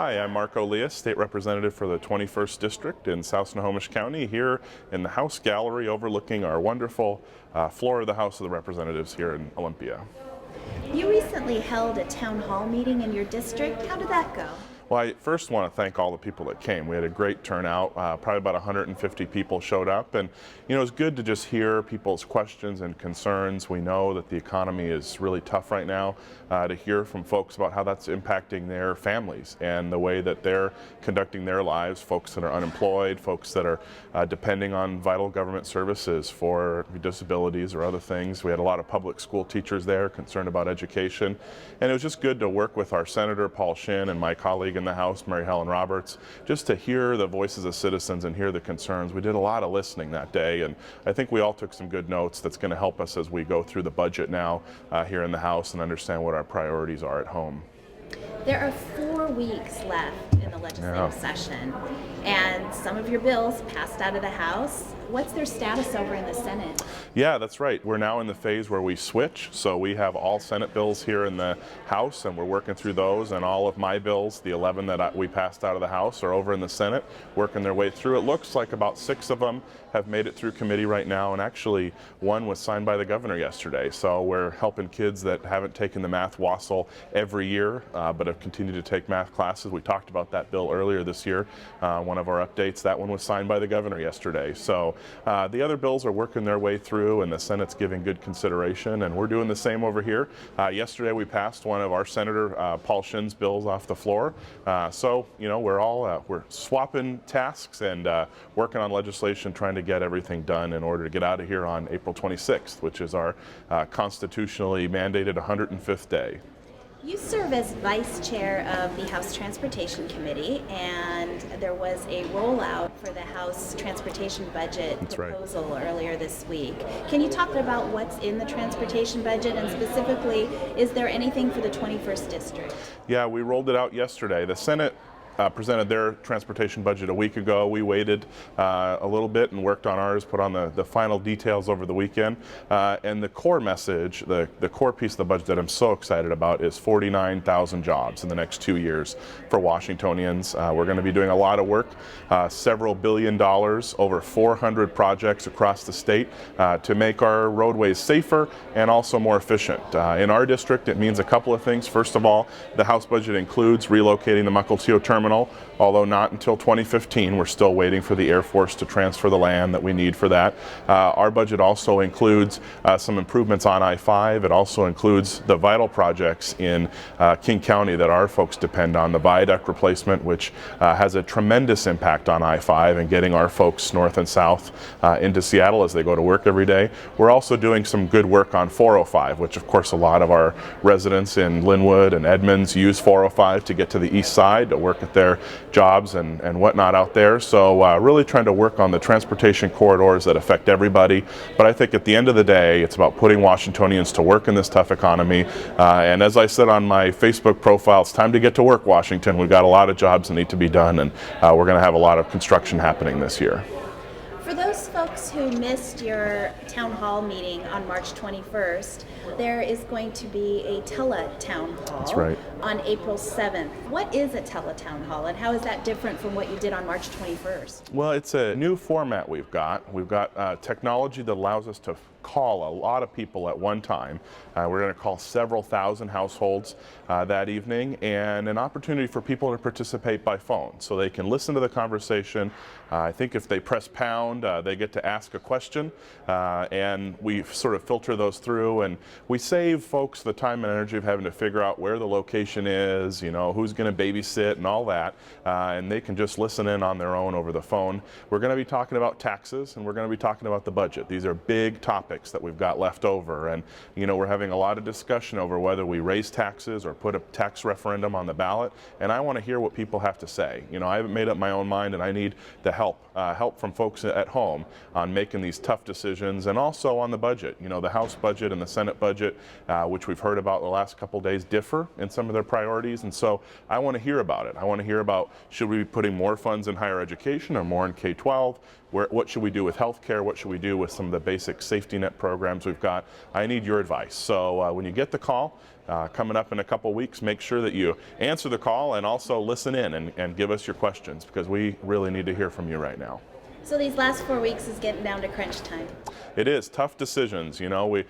Hi, I'm Marco Liias, State Representative for the 21st District in South Snohomish County, here in the House Gallery overlooking our wonderful floor of the House of the Representatives here in Olympia. You recently held a town hall meeting in your district. How did that go? Well, I first want to thank all the people that came. We had a great turnout. Probably about 150 people showed up, and it was good to just hear people's questions and concerns. We know that the economy is really tough right now. To hear from folks about how that's impacting their families and the way that they're conducting their lives, folks that are unemployed, folks that are depending on vital government services for disabilities or other things. We had a lot of public school teachers there concerned about education, and it was just good to work with our Senator Paul Shin and my colleague in the House, Mary Helen Roberts, just to hear the voices of citizens and hear the concerns. We did a lot of listening that day, and I think we all took some good notes that's going to help us as we go through the budget now here in the House and understand what our priorities are at home. There are 4 weeks left in the legislative session, and some of your bills passed out of the House. What's their status over in the Senate? Yeah, that's right. We're now in the phase where we switch. So we have all Senate bills here in the House, and we're working through those. And all of my bills, the 11 that we passed out of the House, are over in the Senate, working their way through. It looks like about 6 of them have made it through committee right now, and actually one was signed by the governor yesterday. So we're helping kids that haven't taken the math WASL every year, but have continued to take math classes. We talked about that bill earlier this year, one of our updates. That one was signed by the governor yesterday. So the other bills are working their way through, and the Senate's giving good consideration, and we're doing the same over here. Yesterday we passed one of our Senator Paul Shin's bills off the floor. So we're swapping tasks and working on legislation, trying to get everything done in order to get out of here on April 26th, which is our constitutionally mandated 105th day. You serve as vice chair of the House Transportation Committee, and there was a rollout for the House Transportation Budget proposal earlier this week. Can you talk about what's in the transportation budget, and specifically, is there anything for the 21st District? Yeah, we rolled it out yesterday. The Senate presented their transportation budget a week ago. We waited a little bit and worked on ours, put on the final details over the weekend. And the core message, the core piece of the budget that I'm so excited about is 49,000 jobs in the next 2 years for Washingtonians. We're going to be doing a lot of work, several $1 billion, over 400 projects across the state to make our roadways safer and also more efficient. In our district, it means a couple of things. First of all, the House budget includes relocating the Mukilteo Terminal, although not until 2015. We're still waiting for the Air Force to transfer the land that we need for that. Our budget also includes some improvements on I-5. It also includes the vital projects in King County that our folks depend on, the viaduct replacement, which has a tremendous impact on I-5 and getting our folks north and south into Seattle as they go to work every day. We're also doing some good work on 405, which of course a lot of our residents in Linwood and Edmonds use 405 to get to the east side to work at their jobs and whatnot out there. So really trying to work on the transportation corridors that affect everybody. But I think at the end of the day, it's about putting Washingtonians to work in this tough economy. And as I said on my Facebook profile, it's time to get to work, Washington. We've got a lot of jobs that need to be done, and we're going to have a lot of construction happening this year. For those folks who missed your town hall meeting on March 21st, there is going to be a tele-town hall on April 7th. What is a tele-town hall, and how is that different from what you did on March 21st? Well, it's a new format we've got. We've got technology that allows us to call a lot of people at one time. We're going to call several thousand households that evening, and an opportunity for people to participate by phone so they can listen to the conversation. I think if they press pound, they get to ask a question, and we sort of filter those through, and we save folks the time and energy of having to figure out where the location is, who's going to babysit and all that, and they can just listen in on their own over the phone. We're going to be talking about taxes, and we're going to be talking about the budget. These are big topics that we've got left over, and we're having a lot of discussion over whether we raise taxes or put a tax referendum on the ballot, and I want to hear what people have to say. I haven't made up my own mind, and I need the help from folks at home on making these tough decisions, and also on the budget. The House budget and the Senate budget, which we've heard about the last couple days, differ in some of their priorities, and so I want to hear about it. I want to hear about, should we be putting more funds in higher education or more in K-12? What should we do with health care? What should we do with some of the basic safety net net programs we've got. I need your advice. So when you get the call, coming up in a couple weeks, make sure that you answer the call and also listen in and give us your questions, because we really need to hear from you right now. So these last 4 weeks is getting down to crunch time. It is tough decisions. You know,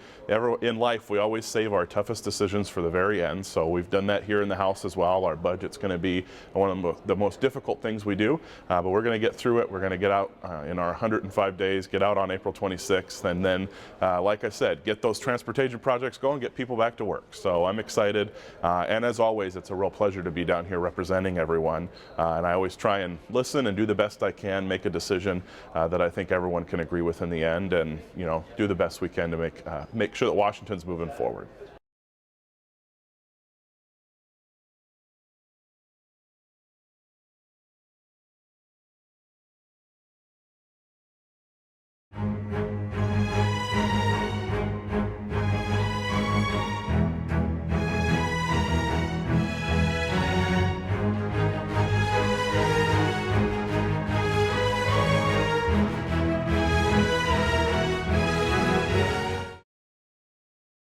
in life we always save our toughest decisions for the very end. So we've done that here in the House as well. Our budget's going to be one of the most difficult things we do, but we're going to get through it. We're going to get out in our 105 days, get out on April 26th, and then, like I said, get those transportation projects going, get people back to work. So I'm excited, and as always, it's a real pleasure to be down here representing everyone. And I always try and listen and do the best I can, make a decision that I think everyone can agree with in the end, and do the best we can to make sure that Washington's moving forward.